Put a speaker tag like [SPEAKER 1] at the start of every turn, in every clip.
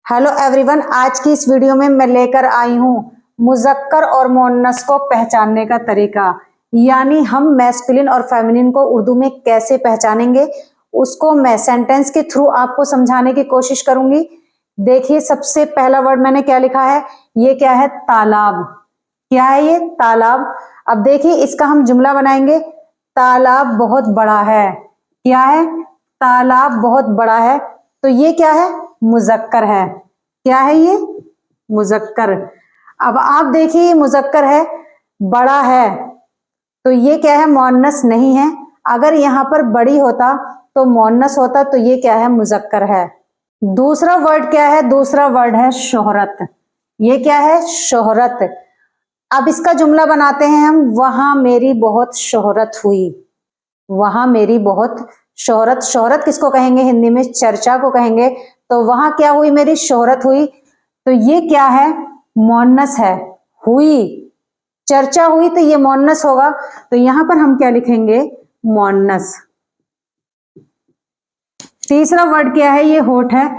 [SPEAKER 1] Hello everyone, आज की इस वीडियो में मैं लेकर आई हूँ मुज़क्कर और मुअन्नस को पहचानने का तरीका। यानी हम मैस्कुलिन और फेमिनिन को उर्दू में कैसे पहचानेंगे, उसको मैं सेंटेंस के थ्रू आपको समझाने की कोशिश करूंगी। देखिए, सबसे पहला वर्ड मैंने क्या लिखा है, ये क्या है, तालाब। क्या है ये, तालाब। अब देखिए, इसका हम जुमला बनाएंगे, तालाब बहुत बड़ा है। क्या है, तालाब बहुत बड़ा है। तो ये क्या है, मुज़क्कर है। क्या है ये, मुज़क्कर। अब आप देखिए, ये मुज़क्कर है, बड़ा है, तो ये क्या है, मुअन्नस नहीं है। अगर यहाँ पर बड़ी होता तो मुअन्नस होता, तो ये क्या है, मुज़क्कर है। दूसरा वर्ड क्या है, दूसरा वर्ड है शोहरत। ये क्या है, शोहरत। अब इसका जुमला बनाते हैं हम, वहां मेरी बहुत शोहरत हुई। वहां मेरी बहुत शोहरत। शोहरत किसको कहेंगे, हिंदी में चर्चा को कहेंगे। तो वहां क्या हुई, मेरी शोहरत हुई। तो ये क्या है, मुअन्नस है, हुई। चर्चा हुई तो ये मुअन्नस होगा। तो यहां पर हम क्या लिखेंगे, मुअन्नस। तीसरा वर्ड क्या है, ये होठ है।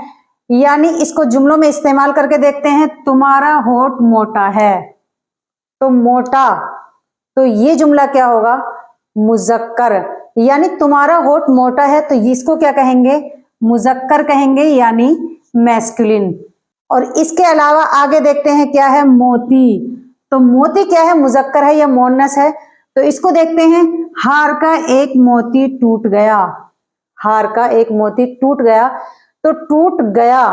[SPEAKER 1] यानी इसको जुमलों में इस्तेमाल करके देखते हैं, तुम्हारा होठ मोटा है। तो मोटा, तो ये जुमला क्या होगा, मुज़क्कर। यानी तुम्हारा होठ मोटा है, तो इसको क्या कहेंगे, मुज़क्कर कहेंगे, यानी मैस्कुलिन। और इसके अलावा आगे देखते हैं क्या है, मोती। तो मोती क्या है, मुज़क्कर है या मुअन्नस है। तो इसको देखते हैं, हार का एक मोती टूट गया। हार का एक मोती टूट गया। तो टूट गया,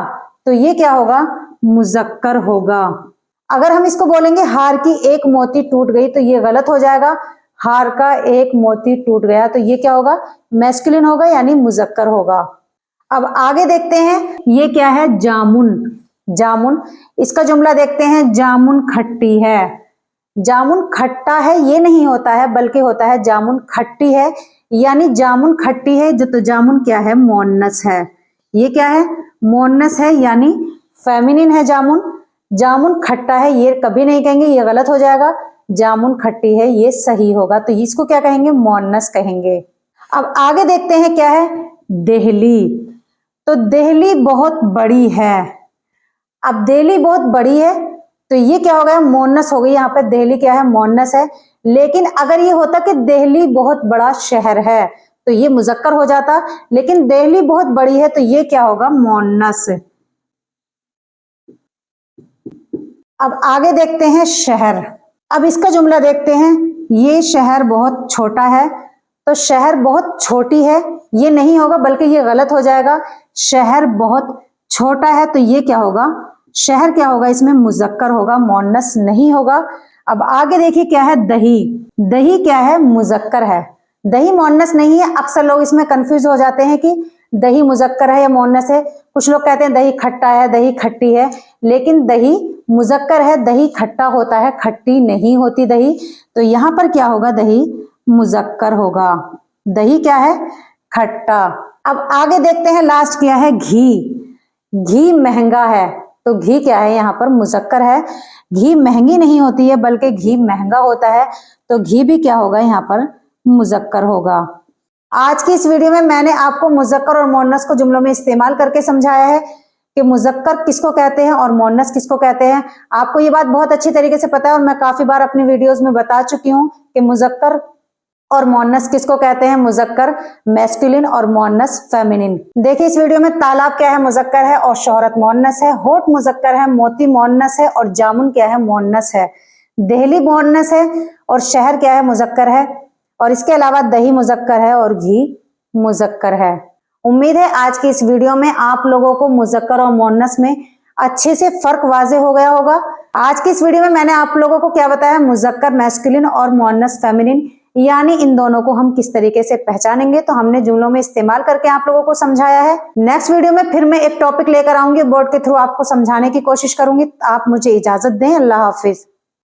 [SPEAKER 1] तो ये क्या होगा, मुज़क्कर होगा। अगर हम इसको बोलेंगे हार की एक मोती टूट गई, तो ये गलत हो जाएगा। हार का एक मोती टूट गया, तो ये क्या होगा, मैस्कुलिन होगा, यानी मुज़क्कर होगा। अब आगे देखते हैं, ये क्या है, जामुन। जामुन, इसका जुमला देखते हैं, जामुन खट्टी है। जामुन खट्टा है ये नहीं होता है, बल्कि होता है जामुन खट्टी है। यानी जामुन खट्टी है, जो तो जामुन क्या है, मुअन्नस है। ये क्या है, मुअन्नस है, यानी फेमिनिन है जामुन। जामुन खट्टा है ये कभी नहीं कहेंगे, ये गलत हो जाएगा। जामुन खट्टी है ये सही होगा। तो इसको क्या कहेंगे, मुअन्नस कहेंगे। अब आगे देखते हैं क्या है, देहली। तो देहली बहुत बड़ी है। अब देहली बहुत बड़ी है, तो ये क्या हो गया, मुअन्नस हो गई। यहाँ पे देहली क्या है, मुअन्नस है। लेकिन अगर ये होता कि देहली बहुत बड़ा शहर है, तो ये मुज़क्कर हो जाता। लेकिन देहली बहुत बड़ी है, तो ये क्या होगा, मुअन्नस। अब आगे देखते हैं शहर। अब इसका जुमला देखते हैं, ये शहर बहुत छोटा है। तो शहर बहुत छोटी है, ये नहीं होगा, बल्कि ये गलत हो जाएगा। शहर बहुत छोटा है, तो ये क्या होगा, शहर क्या होगा, इसमें मुज़क्कर होगा, मुअन्नस नहीं होगा। अब आगे देखिए क्या है, दही। दही क्या है, मुज़क्कर है। दही मुअन्नस नहीं है। अक्सर लोग इसमें कंफ्यूज हो जाते हैं कि दही मुज़क्कर है या मुअन्नस है। कुछ लोग कहते हैं दही खट्टा है, दही खट्टी है, लेकिन दही मुज़क्कर है, दही खट्टा होता है, खट्टी नहीं होती दही। तो यहाँ पर क्या होगा, दही मुज़क्कर होगा। दही क्या है, खट्टा। अब आगे देखते हैं, लास्ट क्या है, घी। घी महंगा है, तो घी क्या है, यहाँ पर मुज़क्कर है। घी महंगी नहीं होती है, बल्कि घी महंगा होता है। तो घी भी क्या होगा, यहाँ पर मुज़क्कर होगा। आज की इस वीडियो में मैंने आपको मुज़क्कर और मुअन्नस को जुमलों में इस्तेमाल करके समझाया है कि मुज़क्कर किसको कहते हैं और मुअन्नस किसको कहते हैं। आपको ये बात बहुत अच्छी तरीके से पता है, और मैं काफी बार अपनी वीडियोस में बता चुकी हूँ कि मुज़क्कर और मुअन्नस किसको कहते हैं। मुज़क्कर मैस्कुलिन और मुअन्नस फेमिनिन। देखिए, इस वीडियो में तालाब क्या है, मुज़क्कर है, और शोहरत मुअन्नस है। होठ मुज़क्कर है, मोती मुअन्नस है, और जामुन क्या है, मुअन्नस है। देहली मुअन्नस है, और शहर क्या है, मुज़क्कर है। और इसके अलावा दही मुज़क्कर है और घी मुज़क्कर है। उम्मीद है आज की इस वीडियो में आप लोगों को मुज़क्कर और मुअन्नस में अच्छे से फर्क वाज़े हो गया होगा। आज की इस वीडियो में मैंने आप लोगों को क्या बताया, मुज़क्कर मैस्कुलिन और मुअन्नस फेमिनिन, यानी इन दोनों को हम किस तरीके से पहचानेंगे। तो हमने जुमलों में इस्तेमाल करके आप लोगों को समझाया है। नेक्स्ट वीडियो में फिर मैं एक टॉपिक लेकर आऊंगी, बोर्ड के थ्रू आपको समझाने की कोशिश करूंगी। आप मुझे इजाजत दें, अल्लाह हाफिज।